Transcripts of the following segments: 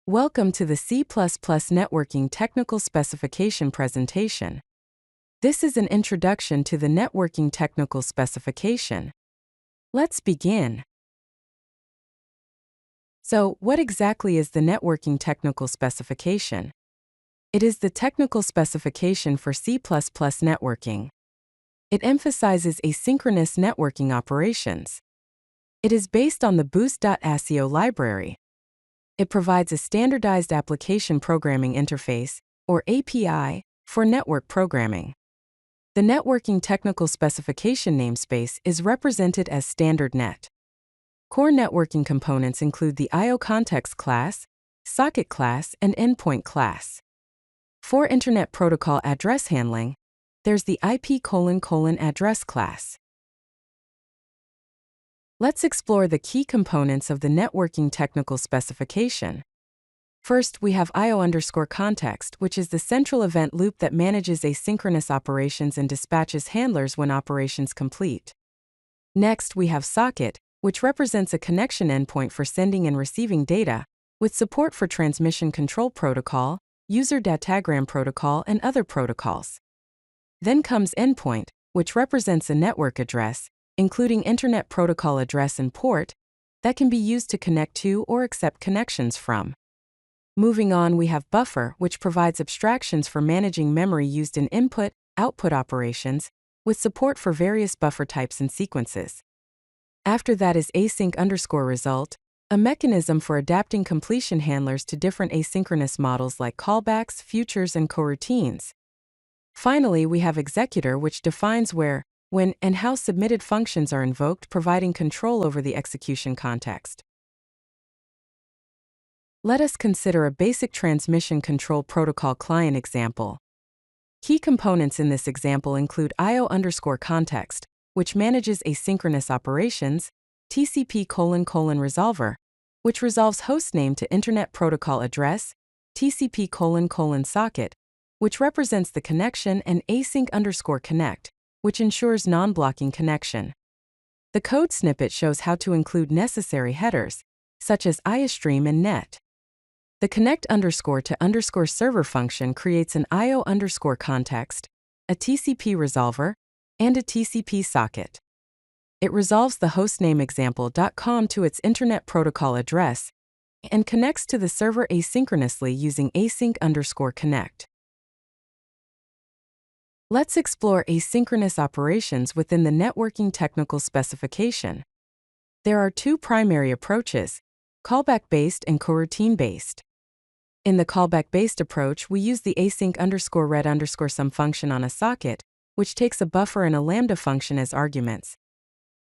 Welcome to the C++ Networking Technical Specification presentation. This is an introduction to the Networking Technical Specification. Let's begin. So, what exactly is the Networking Technical Specification? It is the technical specification for C++ networking. It emphasizes asynchronous networking operations. It is based on the Boost.Asio library. It provides a standardized application programming interface, or API, for network programming. The Networking Technical Specification namespace is represented as Standard Net. Core networking components include the I/O context class, socket class, and endpoint class. For Internet Protocol address handling, there's the IP::address class. Let's explore the key components of the Networking Technical Specification. First, we have I/O_context, which is the central event loop that manages asynchronous operations and dispatches handlers when operations complete. Next, we have socket, which represents a connection endpoint for sending and receiving data, with support for transmission control protocol, user datagram protocol, and other protocols. Then comes endpoint, which represents a network address, including Internet Protocol address and port, that can be used to connect to or accept connections from. Moving on, we have buffer, which provides abstractions for managing memory used in input-output operations, with support for various buffer types and sequences. After that is async_result, a mechanism for adapting completion handlers to different asynchronous models like callbacks, futures, and coroutines. Finally, we have executor, which defines where, when, and how submitted functions are invoked, providing control over the execution context. Let us consider a basic transmission control protocol client example. Key components in this example include I/O_context, which manages asynchronous operations, TCP::resolver, which resolves hostname to Internet Protocol address, TCP::socket, which represents the connection, and async_connect, which ensures non-blocking connection. The code snippet shows how to include necessary headers, such as IOStream and net. The connect_to_server function creates an I/O_context, a TCP resolver, and a TCP socket. It resolves the hostname example.com to its Internet Protocol address and connects to the server asynchronously using async_connect. Let's explore asynchronous operations within the Networking Technical Specification. There are two primary approaches, callback-based and coroutine-based. In the callback-based approach, we use the async_read_sum function on a socket, which takes a buffer and a lambda function as arguments.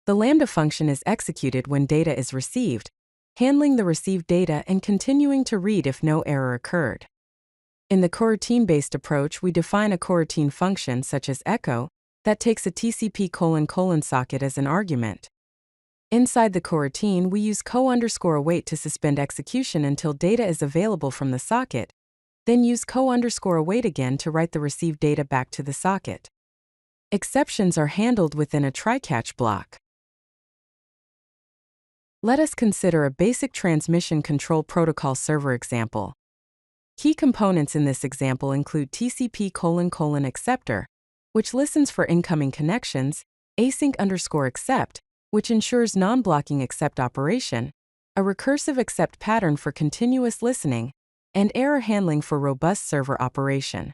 The lambda function is executed when data is received, handling the received data and continuing to read if no error occurred. In the coroutine-based approach, we define a coroutine function such as echo that takes a TCP::socket as an argument. Inside the coroutine, we use co_await to suspend execution until data is available from the socket, then use co_await again to write the received data back to the socket. Exceptions are handled within a try-catch block. Let us consider a basic transmission control protocol server example. Key components in this example include TCP::acceptor, which listens for incoming connections, async_accept, which ensures non-blocking accept operation, a recursive accept pattern for continuous listening, and error handling for robust server operation.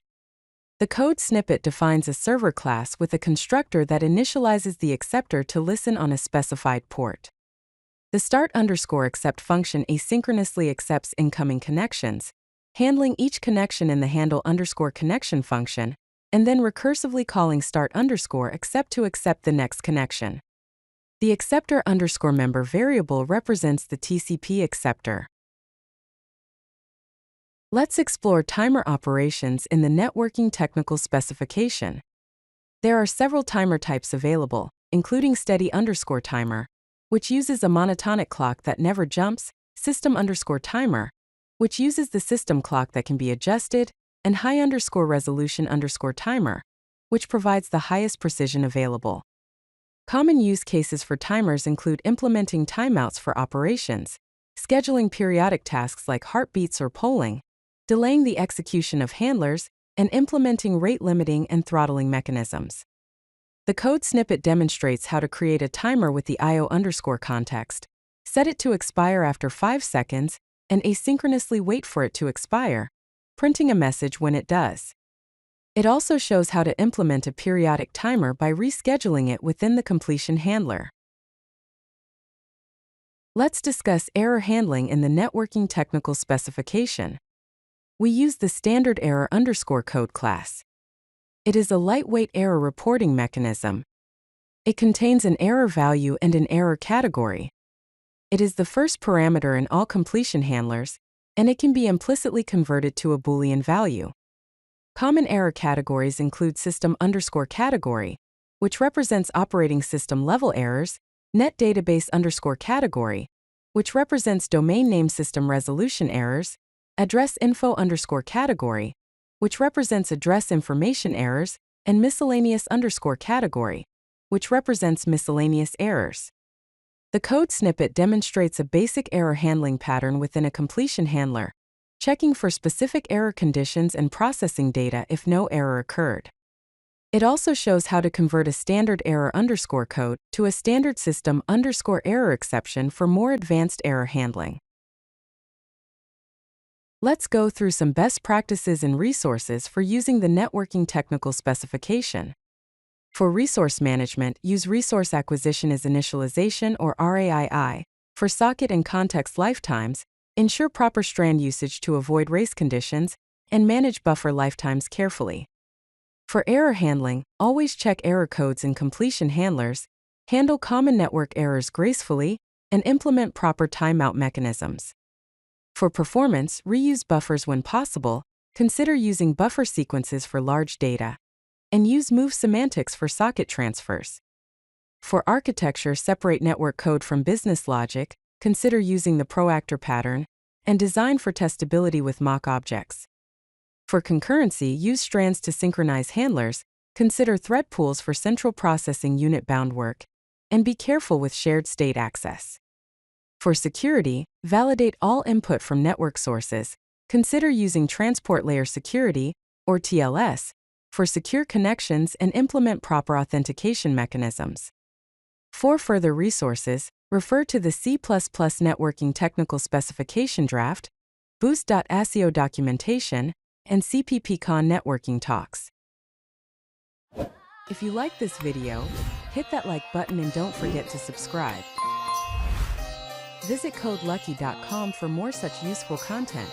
The code snippet defines a server class with a constructor that initializes the acceptor to listen on a specified port. The start_accept function asynchronously accepts incoming connections, handling each connection in the handle_connection function, and then recursively calling start_accept to accept the next connection. The acceptor_member variable represents the TCP acceptor. Let's explore timer operations in the Networking Technical Specification. There are several timer types available, including steady_timer, which uses a monotonic clock that never jumps, system_timer, which uses the system clock that can be adjusted, and high_resolution_timer, which provides the highest precision available. Common use cases for timers include implementing timeouts for operations, scheduling periodic tasks like heartbeats or polling, delaying the execution of handlers, and implementing rate limiting and throttling mechanisms. The code snippet demonstrates how to create a timer with the IO_context, set it to expire after 5 seconds, and asynchronously wait for it to expire, printing a message when it does. It also shows how to implement a periodic timer by rescheduling it within the completion handler. Let's discuss error handling in the Networking Technical Specification. We use the standard error_code class. It is a lightweight error reporting mechanism. It contains an error value and an error category. It is the first parameter in all completion handlers, and it can be implicitly converted to a Boolean value. Common error categories include system_category, which represents operating system level errors, net database_category, which represents domain name system resolution errors, address info_category, which represents address information errors, and miscellaneous_category, which represents miscellaneous errors. The code snippet demonstrates a basic error handling pattern within a completion handler, checking for specific error conditions and processing data if no error occurred. It also shows how to convert a standard error_code to a standard system_error exception for more advanced error handling. Let's go through some best practices and resources for using the Networking Technical Specification. For resource management, use resource acquisition as initialization or RAII. For socket and context lifetimes, ensure proper strand usage to avoid race conditions, and manage buffer lifetimes carefully. For error handling, always check error codes in completion handlers, handle common network errors gracefully, and implement proper timeout mechanisms. For performance, reuse buffers when possible, consider using buffer sequences for large data, and use move semantics for socket transfers. For architecture, separate network code from business logic, consider using the proactor pattern, and design for testability with mock objects. For concurrency, use strands to synchronize handlers, consider thread pools for central processing unit bound work, and be careful with shared state access. For security, validate all input from network sources, consider using transport layer security, or TLS, for secure connections and implement proper authentication mechanisms. For further resources, refer to the C++ Networking Technical Specification Draft, Boost.Asio documentation, and CPPCon networking talks. If you like this video, hit that like button and don't forget to subscribe. Visit codelucky.com for more such useful content.